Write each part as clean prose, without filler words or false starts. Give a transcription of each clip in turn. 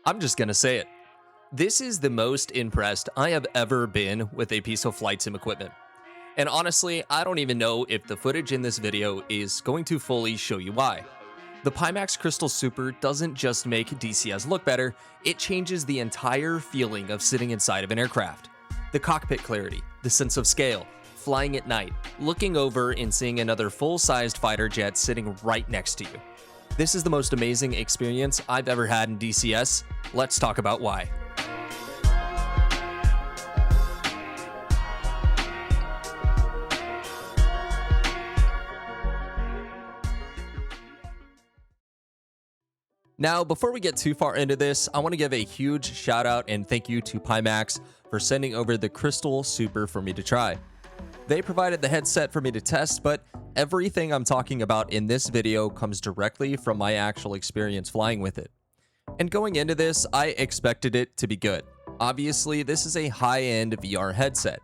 I'm just gonna say it. This is the most impressed I have ever been with a piece of flight sim equipment. And honestly, I don't even know if the footage in this video is going to fully show you why. The Pimax Crystal Super doesn't just make DCS look better, it changes the entire feeling of sitting inside of an aircraft. The cockpit clarity, the sense of scale, flying at night, looking over and seeing another full-sized fighter jet sitting right next to you. This is the most amazing experience I've ever had in DCS. Let's talk about why. Now, before we get too far into this, I want to give a huge shout out and thank you to Pimax for sending over the Crystal Super for me to try. They provided the headset for me to test, but everything I'm talking about in this video comes directly from my actual experience flying with it. And going into this, I expected it to be good. Obviously, this is a high-end VR headset.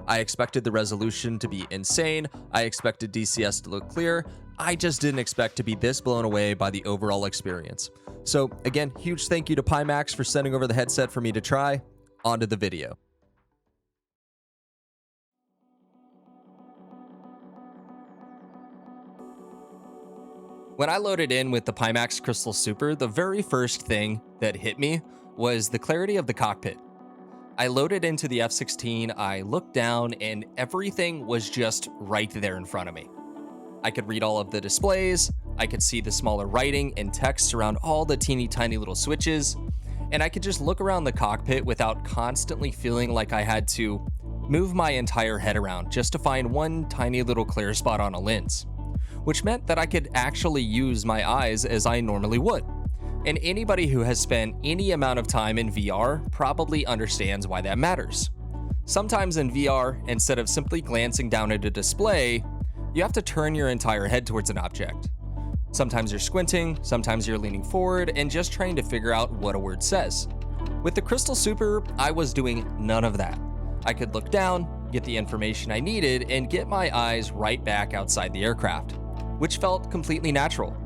I expected the resolution to be insane, I expected DCS to look clear, I just didn't expect to be this blown away by the overall experience. So again, huge thank you to Pimax for sending over the headset for me to try. On to the video. When I loaded in with the Pimax Crystal Super, the very first thing that hit me was the clarity of the cockpit. I loaded into the F-16, I looked down, and everything was just right there in front of me. I could read all of the displays, I could see the smaller writing and text around all the teeny tiny little switches, and I could just look around the cockpit without constantly feeling like I had to move my entire head around just to find one tiny little clear spot on a lens, which meant that I could actually use my eyes as I normally would. And anybody who has spent any amount of time in VR probably understands why that matters. Sometimes in VR, instead of simply glancing down at a display, you have to turn your entire head towards an object. Sometimes you're squinting, sometimes you're leaning forward and just trying to figure out what a word says. With the Crystal Super, I was doing none of that. I could look down, get the information I needed, and get my eyes right back outside the aircraft, which felt completely natural.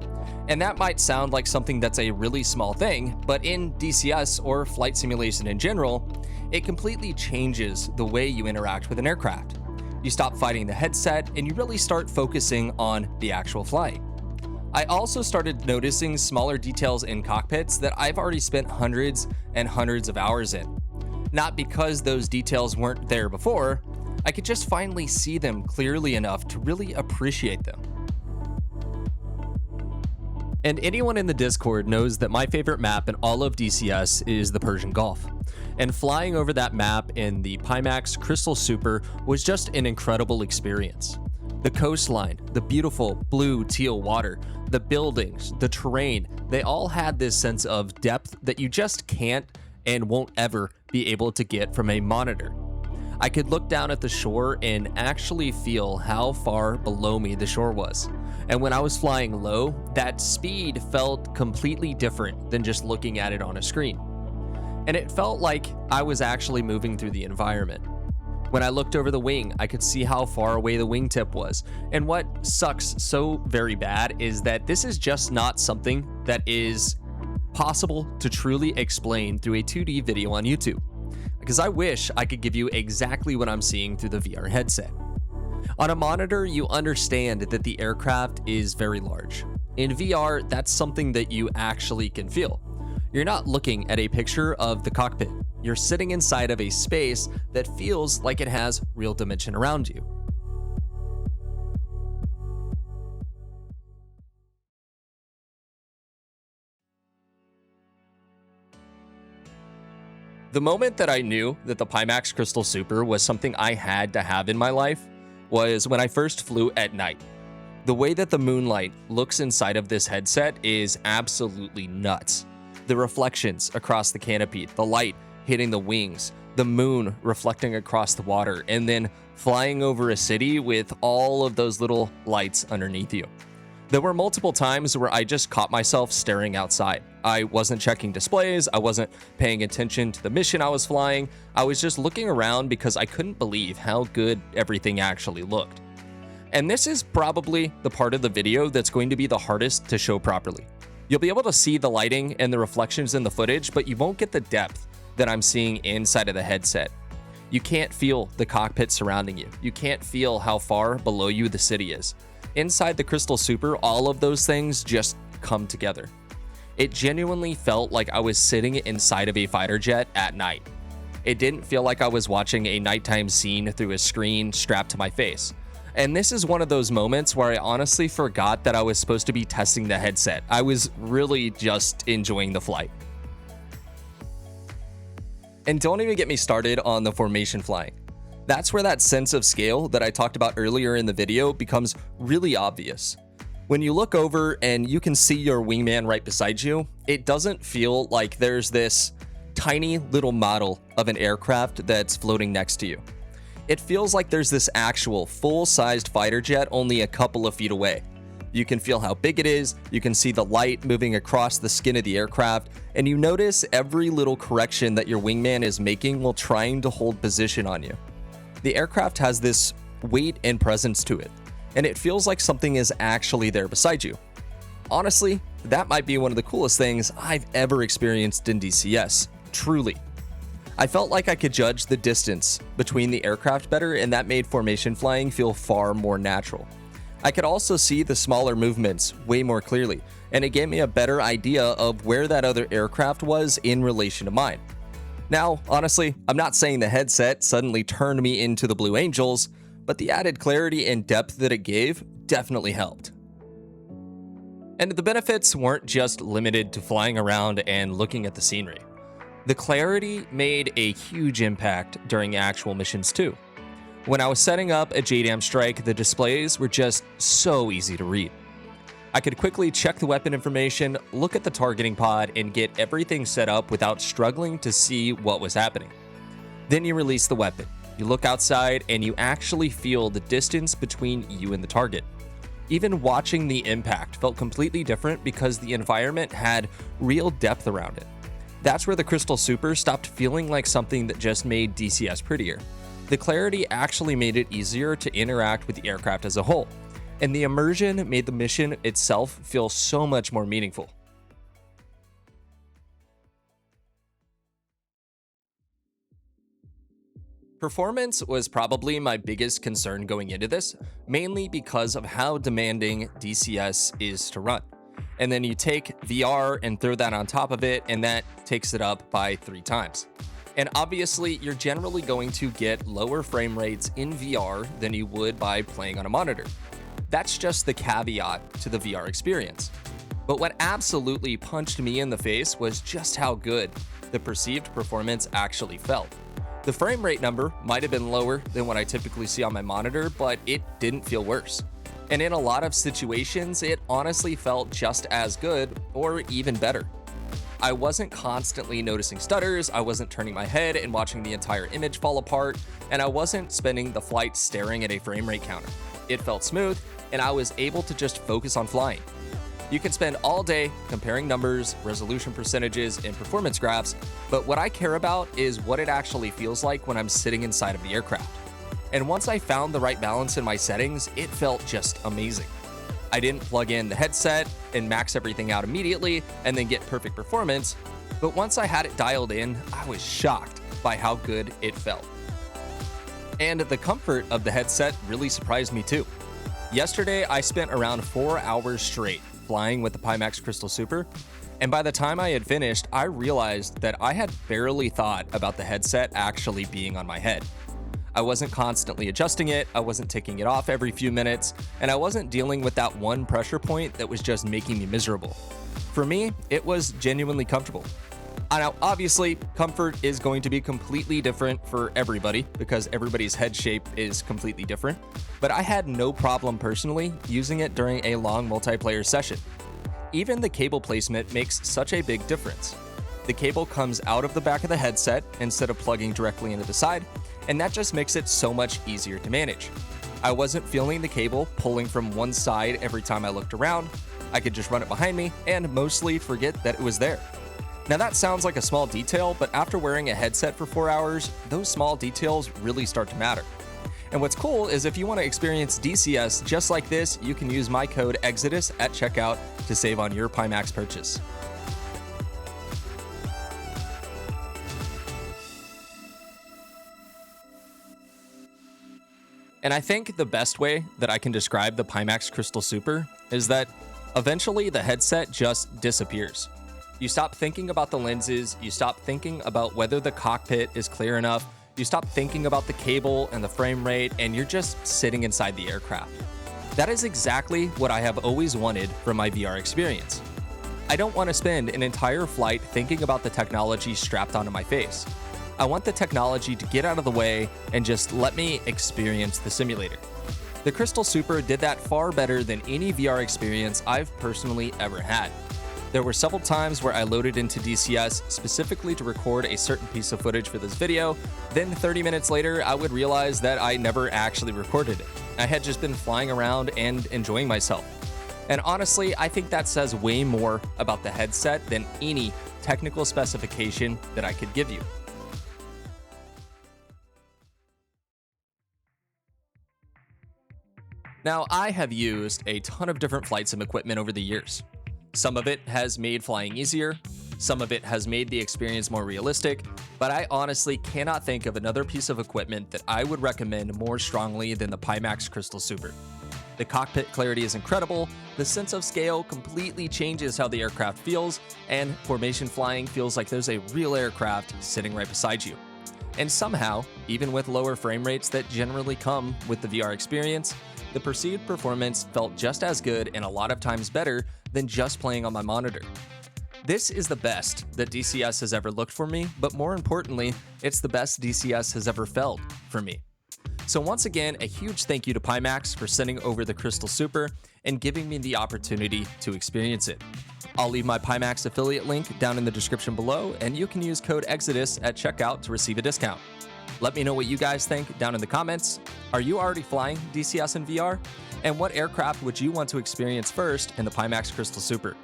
And that might sound like something that's a really small thing, but in DCS or flight simulation in general, it completely changes the way you interact with an aircraft. You stop fighting the headset and you really start focusing on the actual flying. I also started noticing smaller details in cockpits that I've already spent hundreds and hundreds of hours in. Not because those details weren't there before, I could just finally see them clearly enough to really appreciate them. And anyone in the Discord knows that my favorite map in all of DCS is the Persian Gulf. And flying over that map in the Pimax Crystal Super was just an incredible experience. The coastline, the beautiful blue teal water, the buildings, the terrain, they all had this sense of depth that you just can't and won't ever be able to get from a monitor. I could look down at the shore and actually feel how far below me the shore was. And when I was flying low, that speed felt completely different than just looking at it on a screen. And it felt like I was actually moving through the environment. When I looked over the wing, I could see how far away the wingtip was. And what sucks so very bad is that this is just not something that is possible to truly explain through a 2D video on YouTube, because I wish I could give you exactly what I'm seeing through the VR headset. On a monitor, you understand that the aircraft is very large. In VR, that's something that you actually can feel. You're not looking at a picture of the cockpit. You're sitting inside of a space that feels like it has real dimension around you. The moment that I knew that the Pimax Crystal Super was something I had to have in my life was when I first flew at night. The way that the moonlight looks inside of this headset is absolutely nuts. The reflections across the canopy, the light hitting the wings, the moon reflecting across the water, and then flying over a city with all of those little lights underneath you. There were multiple times where I just caught myself staring outside. I wasn't checking displays, I wasn't paying attention to the mission I was flying, I was just looking around because I couldn't believe how good everything actually looked. And this is probably the part of the video that's going to be the hardest to show properly. You'll be able to see the lighting and the reflections in the footage, but you won't get the depth that I'm seeing inside of the headset. You can't feel the cockpit surrounding you. You can't feel how far below you the city is. Inside the Crystal Super, all of those things just come together. It genuinely felt like I was sitting inside of a fighter jet at night. It didn't feel like I was watching a nighttime scene through a screen strapped to my face. And this is one of those moments where I honestly forgot that I was supposed to be testing the headset. I was really just enjoying the flight. And don't even get me started on the formation flying. That's where that sense of scale that I talked about earlier in the video becomes really obvious. When you look over and you can see your wingman right beside you, it doesn't feel like there's this tiny little model of an aircraft that's floating next to you. It feels like there's this actual full-sized fighter jet only a couple of feet away. You can feel how big it is, you can see the light moving across the skin of the aircraft, and you notice every little correction that your wingman is making while trying to hold position on you. The aircraft has this weight and presence to it, and it feels like something is actually there beside you. Honestly, that might be one of the coolest things I've ever experienced in DCS, truly. I felt like I could judge the distance between the aircraft better, and that made formation flying feel far more natural. I could also see the smaller movements way more clearly, and it gave me a better idea of where that other aircraft was in relation to mine. Now, honestly, I'm not saying the headset suddenly turned me into the Blue Angels, but the added clarity and depth that it gave definitely helped. And the benefits weren't just limited to flying around and looking at the scenery. The clarity made a huge impact during actual missions too. When I was setting up a JDAM strike, the displays were just so easy to read. I could quickly check the weapon information, look at the targeting pod, and get everything set up without struggling to see what was happening. Then you release the weapon. You look outside and you actually feel the distance between you and the target. Even watching the impact felt completely different because the environment had real depth around it. That's where the Crystal Super stopped feeling like something that just made DCS prettier. The clarity actually made it easier to interact with the aircraft as a whole, and the immersion made the mission itself feel so much more meaningful. Performance was probably my biggest concern going into this, mainly because of how demanding DCS is to run. And then you take VR and throw that on top of it, and that takes it up by 3 times. And obviously, you're generally going to get lower frame rates in VR than you would by playing on a monitor. That's just the caveat to the VR experience. But what absolutely punched me in the face was just how good the perceived performance actually felt. The frame rate number might have been lower than what I typically see on my monitor, but it didn't feel worse. And in a lot of situations, it honestly felt just as good or even better. I wasn't constantly noticing stutters, I wasn't turning my head and watching the entire image fall apart, and I wasn't spending the flight staring at a frame rate counter. It felt smooth, and I was able to just focus on flying. You can spend all day comparing numbers, resolution percentages, and performance graphs, but what I care about is what it actually feels like when I'm sitting inside of the aircraft. And once I found the right balance in my settings, it felt just amazing. I didn't plug in the headset and max everything out immediately and then get perfect performance, but once I had it dialed in, I was shocked by how good it felt. And the comfort of the headset really surprised me too. Yesterday, I spent around 4 hours straight flying with the Pimax Crystal Super, and by the time I had finished, I realized that I had barely thought about the headset actually being on my head. I wasn't constantly adjusting it, I wasn't taking it off every few minutes, and I wasn't dealing with that one pressure point that was just making me miserable. For me, it was genuinely comfortable. Now, obviously, comfort is going to be completely different for everybody because everybody's head shape is completely different, but I had no problem personally using it during a long multiplayer session. Even the cable placement makes such a big difference. The cable comes out of the back of the headset instead of plugging directly into the side, and that just makes it so much easier to manage. I wasn't feeling the cable pulling from one side every time I looked around. I could just run it behind me and mostly forget that it was there. Now that sounds like a small detail, but after wearing a headset for 4 hours, those small details really start to matter. And what's cool is if you want to experience DCS just like this, you can use my code EXODUS at checkout to save on your Pimax purchase. And I think the best way that I can describe the Pimax Crystal Super is that eventually the headset just disappears. You stop thinking about the lenses, you stop thinking about whether the cockpit is clear enough, you stop thinking about the cable and the frame rate, and you're just sitting inside the aircraft. That is exactly what I have always wanted from my VR experience. I don't want to spend an entire flight thinking about the technology strapped onto my face. I want the technology to get out of the way and just let me experience the simulator. The Crystal Super did that far better than any VR experience I've personally ever had. There were several times where I loaded into DCS specifically to record a certain piece of footage for this video, then 30 minutes later I would realize that I never actually recorded it. I had just been flying around and enjoying myself. And honestly, I think that says way more about the headset than any technical specification that I could give you. Now, I have used a ton of different flight sim equipment over the years. Some of it has made flying easier, some of it has made the experience more realistic, but I honestly cannot think of another piece of equipment that I would recommend more strongly than the Pimax Crystal Super. The cockpit clarity is incredible, the sense of scale completely changes how the aircraft feels, and formation flying feels like there's a real aircraft sitting right beside you. And somehow, even with lower frame rates that generally come with the VR experience, the perceived performance felt just as good and a lot of times better than just playing on my monitor. This is the best that DCS has ever looked for me, but more importantly, it's the best DCS has ever felt for me. So once again, a huge thank you to Pimax for sending over the Crystal Super and giving me the opportunity to experience it. I'll leave my Pimax affiliate link down in the description below, and you can use code EXODUS at checkout to receive a discount. Let me know what you guys think down in the comments. Are you already flying DCS in VR? And what aircraft would you want to experience first in the Pimax Crystal Super?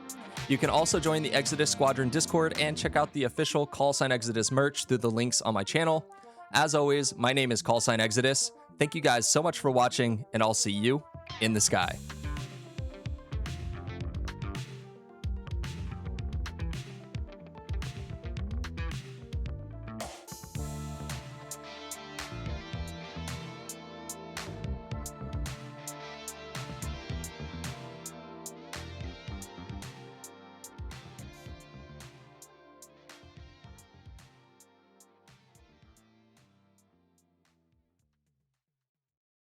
You can also join the Exodus Squadron Discord and check out the official Exodus merch through the links on my channel. As always, my name is Exodus. Thank you guys so much for watching, and I'll see you in the sky.